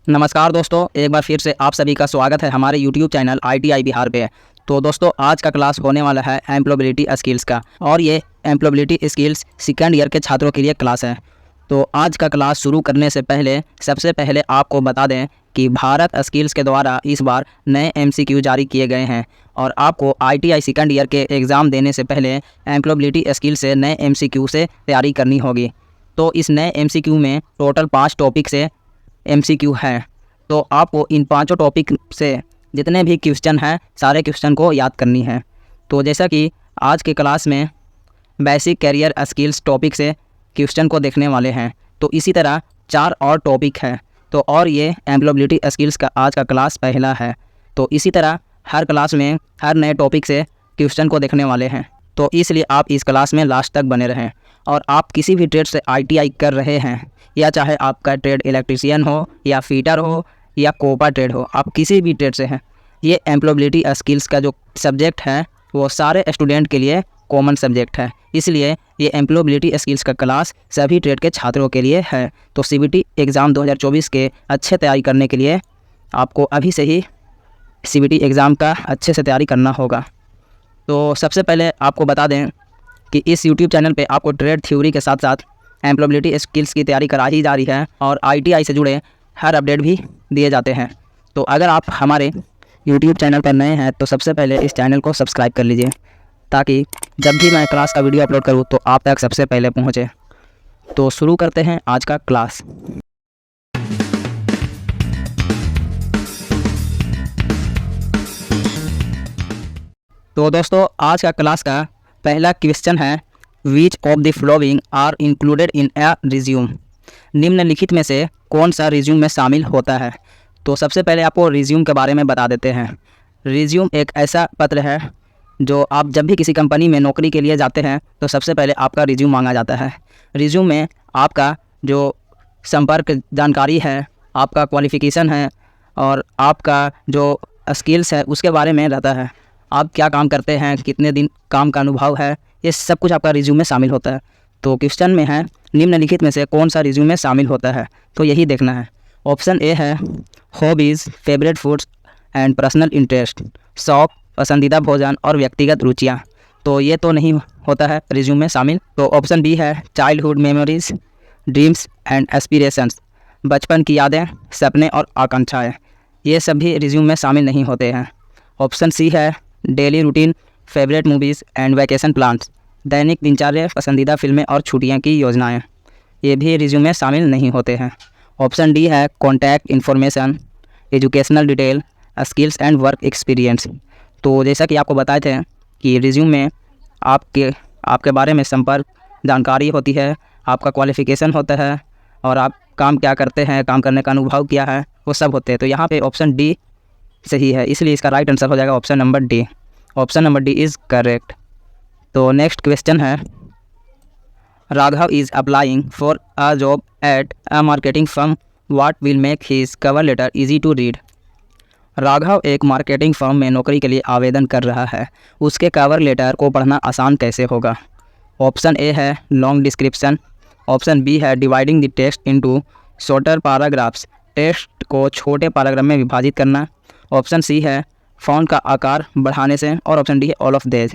नमस्कार दोस्तों, एक बार फिर से आप सभी का स्वागत है हमारे YouTube चैनल ITI बिहार पे। तो दोस्तों, आज का क्लास होने वाला है एम्प्लॉयबिलिटी स्किल्स का, और ये एम्प्लॉयबिलिटी स्किल्स सेकंड ईयर के छात्रों के लिए क्लास है। तो आज का क्लास शुरू करने से पहले सबसे पहले आपको बता दें कि भारत स्किल्स के द्वारा इस बार नए MCQ जारी किए गए हैं, और आपको ITI सेकंड ईयर के एग्ज़ाम देने से पहले एम्प्लॉयबिलिटी स्किल से नए MCQ से तैयारी करनी होगी। तो इस नए MCQ में टोटल 5 टॉपिक से MCQ है। तो आपको इन पांचों टॉपिक से जितने भी क्वेश्चन हैं सारे क्वेश्चन को याद करनी है। तो जैसा कि आज के क्लास में बेसिक कैरियर स्किल्स टॉपिक से क्वेश्चन को देखने वाले हैं, तो इसी तरह 4 और टॉपिक है। तो और ये एम्प्लॉयबिलिटी स्किल्स का आज का क्लास पहला है। तो इसी तरह हर क्लास में हर नए टॉपिक से क्वेश्चन को देखने वाले हैं, तो इसलिए आप इस क्लास में लास्ट तक बने रहें। और आप किसी भी ट्रेड से ITI कर रहे हैं, या चाहे आपका ट्रेड इलेक्ट्रीशियन हो या फिटर हो या कोपा ट्रेड हो, आप किसी भी ट्रेड से हैं, ये एम्प्लॉयबिलिटी स्किल्स का जो सब्जेक्ट है वो सारे स्टूडेंट के लिए कॉमन सब्जेक्ट है। इसलिए ये एम्प्लॉयबिलिटी स्किल्स का क्लास सभी ट्रेड के छात्रों के लिए है। तो CBT एग्ज़ाम 2024 के अच्छे तैयारी करने के लिए आपको अभी से ही CBT एग्ज़ाम का अच्छे से तैयारी करना होगा। तो सबसे पहले आपको बता दें कि इस YouTube चैनल पे आपको ट्रेड थ्योरी के साथ साथ एम्प्लॉयबिलिटी स्किल्स की तैयारी कराई जा रही है, और ITI से जुड़े हर अपडेट भी दिए जाते हैं। तो अगर आप हमारे YouTube चैनल पर नए हैं तो सबसे पहले इस चैनल को सब्सक्राइब कर लीजिए, ताकि जब भी मैं क्लास का वीडियो अपलोड करूँ तो आप तक सबसे पहले पहुँचे। तो शुरू करते हैं आज का क्लास। तो दोस्तों, आज का क्लास का पहला क्वेश्चन है, which of the following are included in a resume. निम्नलिखित में से कौन सा रिज्यूम में शामिल होता है। तो सबसे पहले आपको रिज्यूम के बारे में बता देते हैं। रिज्यूम एक ऐसा पत्र है जो आप जब भी किसी कंपनी में नौकरी के लिए जाते हैं तो सबसे पहले आपका रिज्यूम मांगा जाता है। रिज्यूम में आपका जो संपर्क जानकारी है, आपका क्वालिफ़िकेशन है, और आपका जो स्किल्स है उसके बारे में रहता है। आप क्या काम करते हैं, कितने दिन काम का अनुभव है, ये सब कुछ आपका रिज्यूम में शामिल होता है। तो क्वेश्चन में है, निम्नलिखित में से कौन सा रिज्यूम में शामिल होता है, तो यही देखना है। ऑप्शन ए है hobbies, favourite foods and personal interest, शौक, पसंदीदा भोजन और व्यक्तिगत रुचियाँ। तो ये तो नहीं होता है रिज्यूम में शामिल। तो ऑप्शन बी है childhood memories, dreams and aspirations, बचपन की यादें, सपने और आकांक्षाएँ। ये सभी रिज्यूम में शामिल नहीं होते हैं। ऑप्शन सी है daily routine, favourite movies and vacation plans, दैनिक दिनचर्या, पसंदीदा फिल्में और छुट्टियां की योजनाएं। ये भी रिज्यूम में शामिल नहीं होते हैं। ऑप्शन डी है contact information, educational detail, skills and work experience. तो जैसा कि आपको बताए थे कि रिज्यूम में आपके बारे में संपर्क जानकारी होती है, आपका क्वालिफ़िकेशन होता है, और आप काम क्या करते हैं, काम करने का अनुभव क्या है, वो सब होते हैं। तो यहाँ पे ऑप्शन डी सही है, इसलिए इसका राइट आंसर हो जाएगा option number D. Option number D is correct. तो नेक्स्ट क्वेश्चन है, Raghav is applying for a job at a marketing firm, what will make his cover letter easy to read. Raghav एक marketing firm में नौकरी के लिए आवेदन कर रहा है, उसके कवर लेटर को पढ़ना आसान कैसे होगा। ऑप्शन ए है लॉन्ग डिस्क्रिप्शन, ऑप्शन बी है dividing the text into shorter paragraphs, text को छोटे पैराग्राफ में विभाजित करना, ऑप्शन सी है फ़ॉन्ट का आकार बढ़ाने से, और ऑप्शन डी है ऑल ऑफ दिस।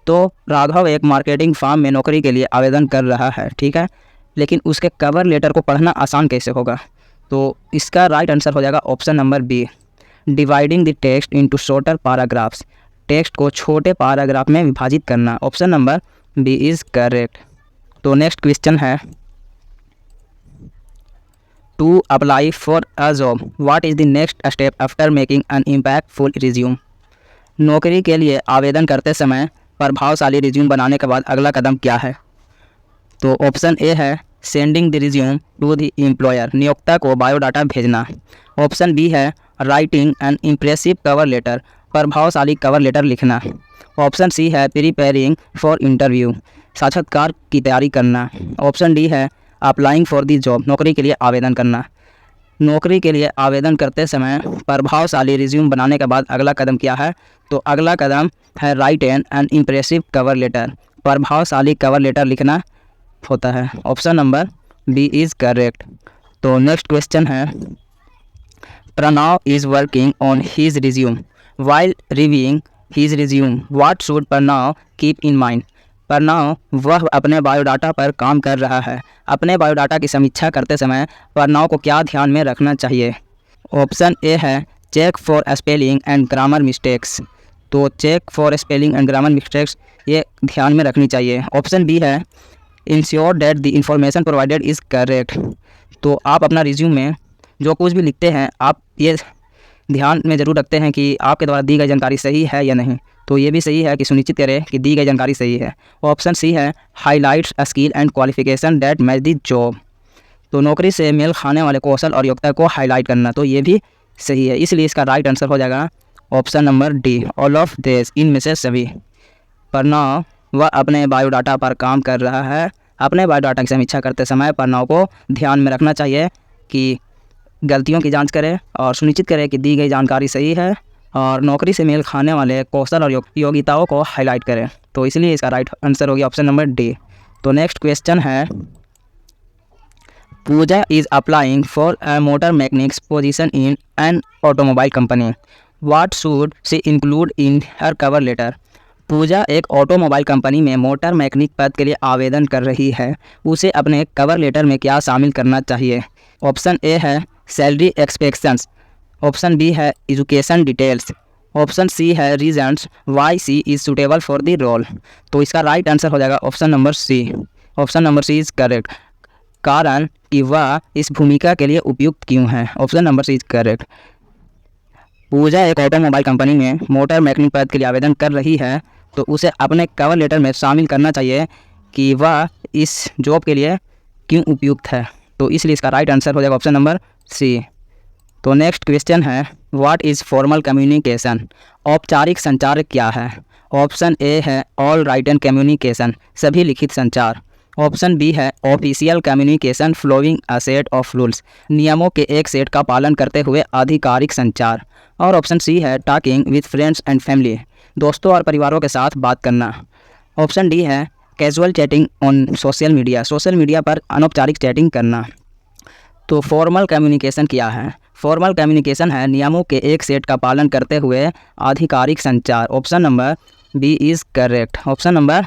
तो राघव एक मार्केटिंग फर्म में नौकरी के लिए आवेदन कर रहा है, ठीक है, लेकिन उसके कवर लेटर को पढ़ना आसान कैसे होगा। तो इसका राइट आंसर हो जाएगा option number B, dividing the text into shorter paragraphs, text को छोटे पैराग्राफ में विभाजित करना। Option number B is correct. तो नेक्स्ट क्वेश्चन है, to apply for a job, what is the next step after making an impactful resume. नौकरी के लिए आवेदन करते समय प्रभावशाली रिज्यूम बनाने के बाद अगला कदम क्या है। तो ऑप्शन ए है sending the resume to the employer, नियोक्ता को बायोडाटा भेजना। ऑप्शन बी है writing an impressive cover letter, प्रभावशाली कवर लेटर लिखना। ऑप्शन सी है प्रिपेयरिंग फॉर इंटरव्यू, साक्षात्कार की तैयारी करना। ऑप्शन डी है अप्लाइंग फॉर द जॉब, नौकरी के लिए आवेदन करना। नौकरी के लिए आवेदन करते समय प्रभावशाली रिज्यूम बनाने के बाद अगला कदम क्या है। तो अगला कदम है write an impressive cover letter, प्रभावशाली कवर लेटर लिखना होता है। Option number B is correct. तो नेक्स्ट क्वेश्चन है, Pranav is working on his resume. While reviewing his resume, what should Pranav keep in mind? Pranav वह अपने बायोडाटा पर काम कर रहा है। अपने बायोडाटा की समीक्षा करते समय प्रणव को क्या ध्यान में रखना चाहिए? ऑप्शन ए है check for spelling and grammar mistakes. तो check for spelling and grammar mistakes ये ध्यान में रखनी चाहिए। ऑप्शन बी है ensure that the information provided is correct. तो आप अपना रिज्यूम में जो कुछ भी लिखते हैं आप ये ध्यान में ज़रूर रखते हैं कि आपके द्वारा दी गई जानकारी सही है या नहीं। तो ये भी सही है कि सुनिश्चित करें कि दी गई जानकारी सही है। ऑप्शन सी है highlights skill and qualification that match the job. तो नौकरी से मेल खाने वाले कौशल और योग्यता को हाईलाइट करना, तो ये भी सही है। इसलिए इसका राइट आंसर हो जाएगा option number D, all of this, इनमें से सभी। प्रणव वह अपने बायोडाटा पर काम कर रहा है। अपने बायोडाटा की समीक्षा करते समय प्रणव को ध्यान में रखना चाहिए कि गलतियों की जांच करें और सुनिश्चित करें कि दी गई जानकारी सही है और नौकरी से मेल खाने वाले कौशल और योग्यताओं को हाईलाइट करें। तो इसलिए इसका राइट आंसर हो गया ऑप्शन नंबर डी। तो नेक्स्ट क्वेश्चन है Pooja is applying for a motor mechanics position in an automobile company. What should she include in her cover letter? Pooja एक ऑटोमोबाइल कंपनी में मोटर मैकेनिक पद के लिए आवेदन कर रही है। उसे अपने कवर लेटर में क्या शामिल करना चाहिए? ऑप्शन ए है सैलरी एक्सपेक्टेशंस। ऑप्शन बी है एजुकेशन डिटेल्स। ऑप्शन सी है reasons why C is suitable for the role. तो इसका राइट आंसर हो जाएगा option number C. Option number C is correct, कारण कि वह इस भूमिका के लिए उपयुक्त क्यों है। Option number C is correct. Pooja एक ऑटोमोबाइल कंपनी में मोटर मैकेनिक पद के लिए आवेदन कर रही है, तो उसे अपने कवर लेटर में शामिल करना चाहिए कि वह इस जॉब के लिए क्यों उपयुक्त है। तो इसलिए इसका राइट आंसर हो जाएगा ऑप्शन नंबर सी। तो नेक्स्ट क्वेश्चन है व्हाट इज़ फॉर्मल कम्युनिकेशन? औपचारिक संचार क्या है? ऑप्शन ए है ऑल राइटन कम्युनिकेशन, सभी लिखित संचार। ऑप्शन बी है official communication flowing a set of rules, नियमों के एक सेट का पालन करते हुए आधिकारिक संचार। और ऑप्शन सी है talking with friends and family, दोस्तों और परिवारों के साथ बात करना। ऑप्शन डी है casual chatting on social media, social media पर अनौपचारिक चैटिंग करना। तो फॉर्मल कम्युनिकेशन क्या है? फॉर्मल कम्युनिकेशन है नियमों के एक सेट का पालन करते हुए आधिकारिक संचार। Option number B is correct. Option number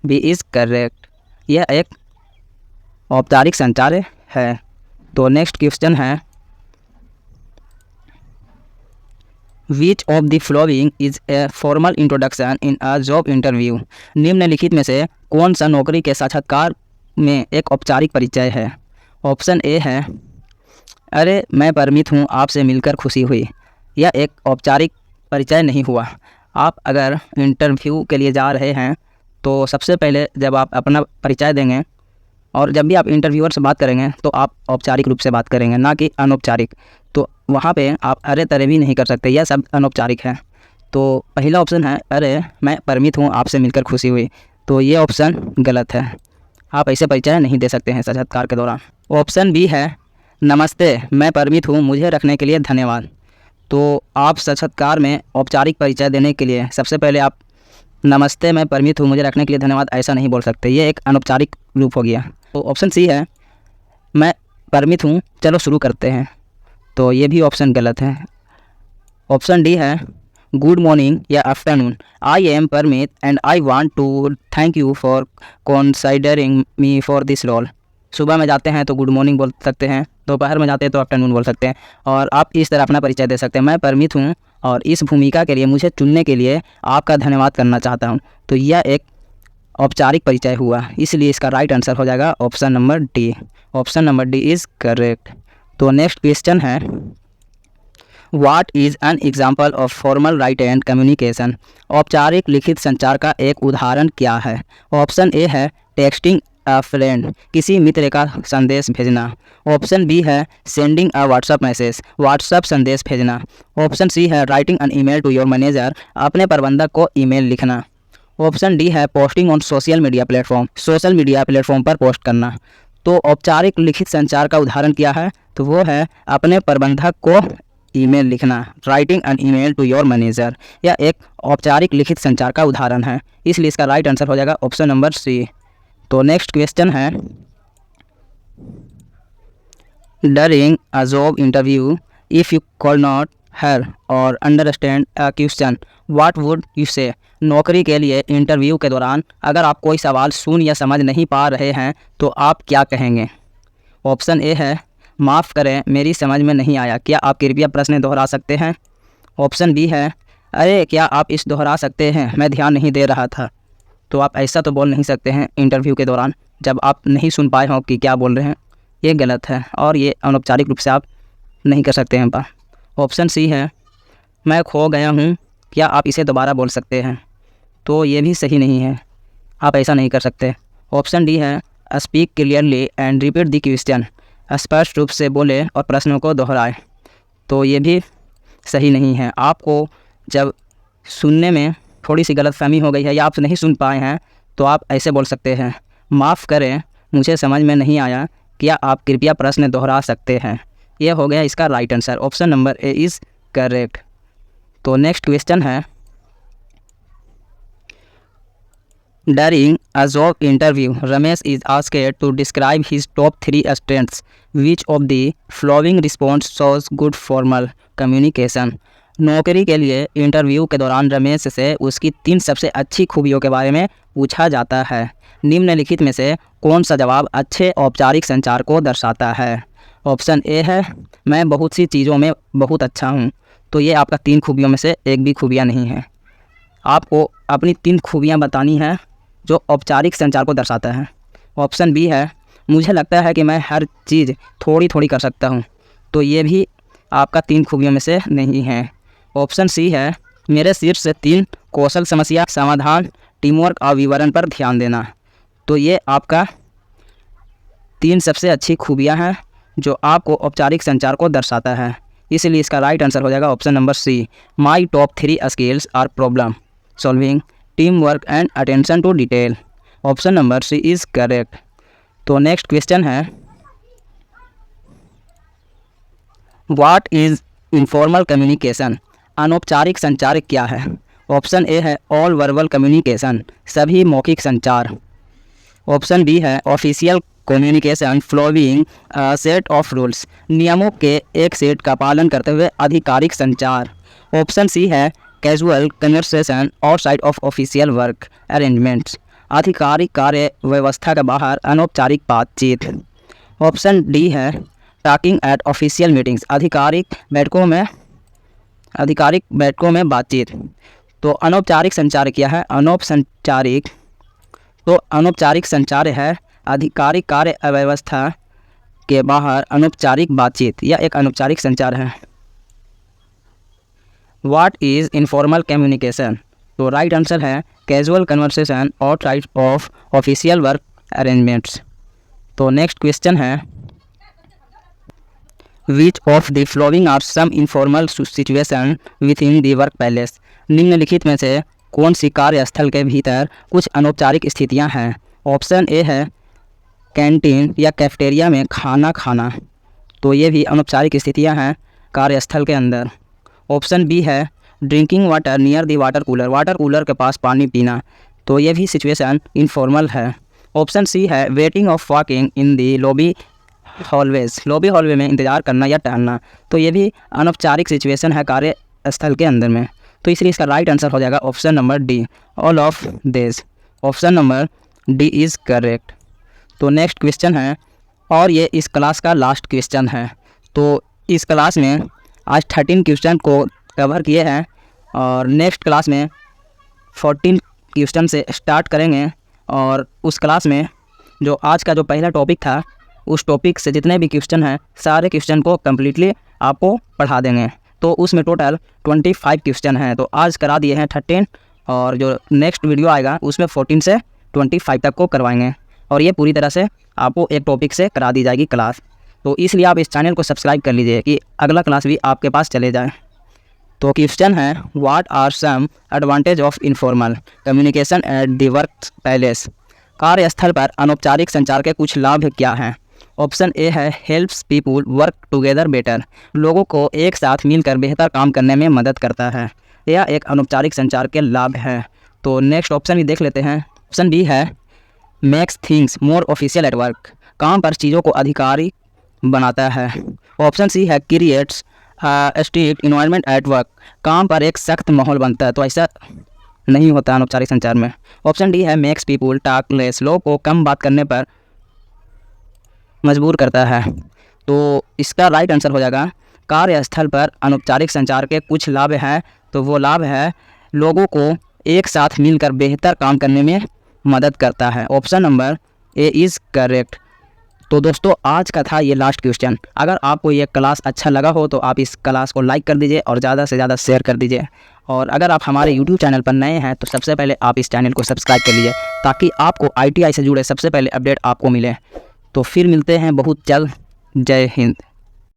B is correct, यह एक औपचारिक संचार है। तो नेक्स्ट क्वेश्चन है which of the following is a formal introduction in a job interview? निम्नलिखित में से कौन सा नौकरी के साक्षात्कार में एक औपचारिक परिचय है? ऑप्शन ए है अरे मैं परमित हूँ, आपसे मिलकर खुशी हुई। यह एक औपचारिक परिचय नहीं हुआ। आप अगर इंटरव्यू के लिए जा रहे हैं तो सबसे पहले जब आप अपना परिचय देंगे और जब भी आप इंटरव्यूअर से बात करेंगे तो आप औपचारिक रूप से बात करेंगे, ना कि अनौपचारिक। तो वहाँ पे आप अरे तरे भी नहीं कर सकते, यह सब अनौपचारिक है। तो पहला ऑप्शन है अरे मैं परमित हूँ, आपसे मिलकर खुशी हुई, तो ये ऑप्शन गलत है। आप ऐसे परिचय नहीं दे सकते हैं साक्षात्कार के दौरान। ऑप्शन बी है नमस्ते मैं परमित हूँ, मुझे रखने के लिए धन्यवाद। तो आप साक्षात्कार में औपचारिक परिचय देने के लिए सबसे पहले आप नमस्ते मैं परमित हूँ, मुझे रखने के लिए धन्यवाद ऐसा नहीं बोल सकते, ये एक अनौपचारिक रूप हो गया। तो ऑप्शन सी है मैं परमित हूँ, चलो शुरू करते हैं, तो ये भी ऑप्शन गलत है। ऑप्शन डी है गुड मॉर्निंग या afternoon, I am Parmit and I want to thank you for considering me for this role. सुबह में जाते हैं तो गुड मॉर्निंग बोल सकते हैं, दोपहर में जाते हैं तो आफ्टरनून बोल सकते हैं, और आप इस तरह अपना परिचय दे सकते हैं मैं परमित हूँ और इस भूमिका के लिए मुझे चुनने के लिए आपका धन्यवाद करना चाहता हूँ। तो यह एक औपचारिक परिचय हुआ, इसलिए इसका राइट आंसर हो जाएगा option number D. Option number D is correct. तो नेक्स्ट क्वेश्चन है what is an example of formal right and communication? औपचारिक लिखित संचार का एक उदाहरण क्या है? ऑप्शन ए है टेक्सटिंग अ फ्रेंड, किसी मित्र का संदेश भेजना। ऑप्शन बी है sending a WhatsApp message, WhatsApp संदेश भेजना। ऑप्शन सी है writing an email to your manager, अपने प्रबंधक को ईमेल लिखना। ऑप्शन डी है posting on social media platform, social media platform पर पोस्ट करना। तो औपचारिक लिखित संचार का उदाहरण क्या है? तो वो है अपने प्रबंधक को ईमेल लिखना, writing an email to your manager. यह एक औपचारिक लिखित संचार का उदाहरण है, इसलिए इसका राइट आंसर हो जाएगा ऑप्शन नंबर सी। तो नेक्स्ट क्वेश्चन है during a job interview if you call not hear or understand a question what would you say. नौकरी के लिए इंटरव्यू के दौरान अगर आप कोई सवाल सुन या समझ नहीं पा रहे हैं तो आप क्या कहेंगे। ऑप्शन ए है माफ़ करें मेरी समझ में नहीं आया, क्या आप कृपया प्रश्न दोहरा सकते हैं। ऑप्शन बी है अरे क्या आप इस दोहरा सकते हैं, मैं ध्यान नहीं दे रहा था। तो आप ऐसा तो बोल नहीं सकते हैं इंटरव्यू के दौरान जब आप नहीं सुन पाए हों कि क्या बोल रहे हैं, ये गलत है और ये अनौपचारिक रूप से आप नहीं कर सकते हैं। ऑप्शन सी है मैं खो गया हूँ, क्या आप इसे दोबारा बोल सकते हैं। तो ये भी सही नहीं है, आप ऐसा नहीं कर सकते। ऑप्शन डी है speak clearly and repeat the question, स्पष्ट रूप से बोले और प्रश्नों को दोहराए। तो ये भी सही नहीं है। आपको जब सुनने में थोड़ी सी गलतफहमी हो गई है या आप नहीं सुन पाए हैं तो आप ऐसे बोल सकते हैं माफ़ करें मुझे समझ में नहीं आया, क्या आप कृपया प्रश्न दोहरा सकते हैं। यह हो गया इसका right answer. Option number A is correct. तो नेक्स्ट क्वेश्चन है During a job interview, Ramesh is asked to describe his top 3 strengths. Which of the following response shows good formal communication? नौकरी के लिए इंटरव्यू के दौरान रमेश से उसकी 3 सबसे अच्छी खूबियों के बारे में पूछा जाता है। निम्नलिखित में से कौन सा जवाब अच्छे औपचारिक संचार को दर्शाता है। ऑप्शन ए है मैं बहुत सी चीज़ों में बहुत अच्छा हूँ। तो ये आपका 3 खूबियों में से एक भी खूबियाँ नहीं है। आपको अपनी 3 खूबियाँ बतानी है जो औपचारिक संचार को दर्शाता है। ऑप्शन बी है मुझे लगता है कि मैं हर चीज़ थोड़ी थोड़ी कर सकता हूँ। तो ये भी आपका 3 खूबियों में से नहीं है। ऑप्शन सी है मेरे शीर्ष से 3 कौशल समस्या समाधान टीम वर्क और विवरण पर ध्यान देना। तो ये आपका 3 सबसे अच्छी खूबियाँ हैं जो आपको औपचारिक संचार को दर्शाता है। इसलिए इसका राइट आंसर हो जाएगा option number C my top 3 skills are problem solving team work and attention to detail. Option number C is correct. तो नेक्स्ट क्वेश्चन है व्हाट इज़ इनफॉर्मल कम्युनिकेशन। अनौपचारिक संचार क्या है। ऑप्शन ए है ऑल वर्बल कम्युनिकेशन, सभी मौखिक संचार। ऑप्शन बी है official communication flowing set of rules, नियमों के एक सेट का पालन करते हुए आधिकारिक संचार। ऑप्शन सी है casual conversation outside of official work arrangements, आधिकारिक कार्य व्यवस्था के बाहर अनौपचारिक बातचीत। ऑप्शन डी है टॉकिंग एट ऑफिशियल मीटिंग्स, आधिकारिक बैठकों में बातचीत। तो अनौपचारिक संचार क्या है। अनौपचारिक संचार है आधिकारिक कार्य व्यवस्था के बाहर अनौपचारिक बातचीत या एक अनौपचारिक संचार है। What is informal communication. तो राइट आंसर है casual conversation outside of official work arrangements. तो नेक्स्ट क्वेश्चन है which of the following are some informal situation within the work place. निम्नलिखित में से कौन सी कार्यस्थल के भीतर कुछ अनौपचारिक स्थितियां हैं। ऑप्शन ए है कैंटीन या कैफेटेरिया में खाना खाना। तो ये भी अनौपचारिक स्थितियां हैं कार्यस्थल के अंदर। ऑप्शन बी है drinking water near the water cooler के पास पानी पीना। तो ये भी सिचुएशन इनफॉर्मल है। ऑप्शन सी है waiting of walking in the lobby hallway में इंतज़ार करना या टहलना। तो ये भी अनौपचारिक सिचुएशन है कार्यस्थल के अंदर में। तो इसलिए इसका राइट आंसर हो जाएगा option number D all of this. Option number D is correct. तो नेक्स्ट क्वेश्चन है और ये इस क्लास का लास्ट क्वेश्चन है। तो इस क्लास में आज 13 क्वेश्चन को कवर किए हैं और नेक्स्ट क्लास में 14 क्वेश्चन से स्टार्ट करेंगे। और उस क्लास में जो आज का जो पहला टॉपिक था उस टॉपिक से जितने भी क्वेश्चन हैं सारे क्वेश्चन को कम्प्लीटली आपको पढ़ा देंगे। तो उसमें टोटल 25 क्वेश्चन हैं। तो आज करा दिए हैं 13 और जो नेक्स्ट वीडियो आएगा उसमें 14 से 25 तक को करवाएंगे। और ये पूरी तरह से आपको एक टॉपिक से करा दी जाएगी क्लास। तो इसलिए आप इस चैनल को सब्सक्राइब कर लीजिए कि अगला क्लास भी आपके पास चले जाए। तो क्वेश्चन है what are some advantage of informal communication at the work place. कार्यस्थल पर अनौपचारिक संचार के कुछ लाभ क्या हैं। ऑप्शन ए है helps people work together better, लोगों को एक साथ मिलकर बेहतर काम करने में मदद करता है। यह एक अनौपचारिक संचार के लाभ है। तो नेक्स्ट ऑप्शन भी देख लेते हैं। ऑप्शन बी है makes things more official at work, काम पर चीज़ों को आधिकारिक बनाता है। ऑप्शन सी है creates strict environment at work, काम पर एक सख्त माहौल बनता है। तो ऐसा नहीं होता अनौपचारिक संचार में। ऑप्शन डी है मेक्स पीपुल टॉक लेस, लोग को कम बात करने पर मजबूर करता है। तो इसका राइट आंसर हो जाएगा कार्यस्थल पर अनौपचारिक संचार के कुछ लाभ हैं। तो वो लाभ है लोगों को एक साथ मिलकर बेहतर काम करने में मदद करता है। Option number A is correct. तो दोस्तों आज का था ये लास्ट क्वेश्चन। अगर आपको ये क्लास अच्छा लगा हो तो आप इस क्लास को लाइक कर दीजिए और ज़्यादा से ज़्यादा शेयर कर दीजिए। और अगर आप हमारे यूट्यूब चैनल पर नए हैं तो सबसे पहले आप इस चैनल को सब्सक्राइब कर लीजिए ताकि आपको ITI से जुड़े सबसे पहले अपडेट आपको मिले। तो फिर मिलते हैं बहुत जल्द। जय हिंद।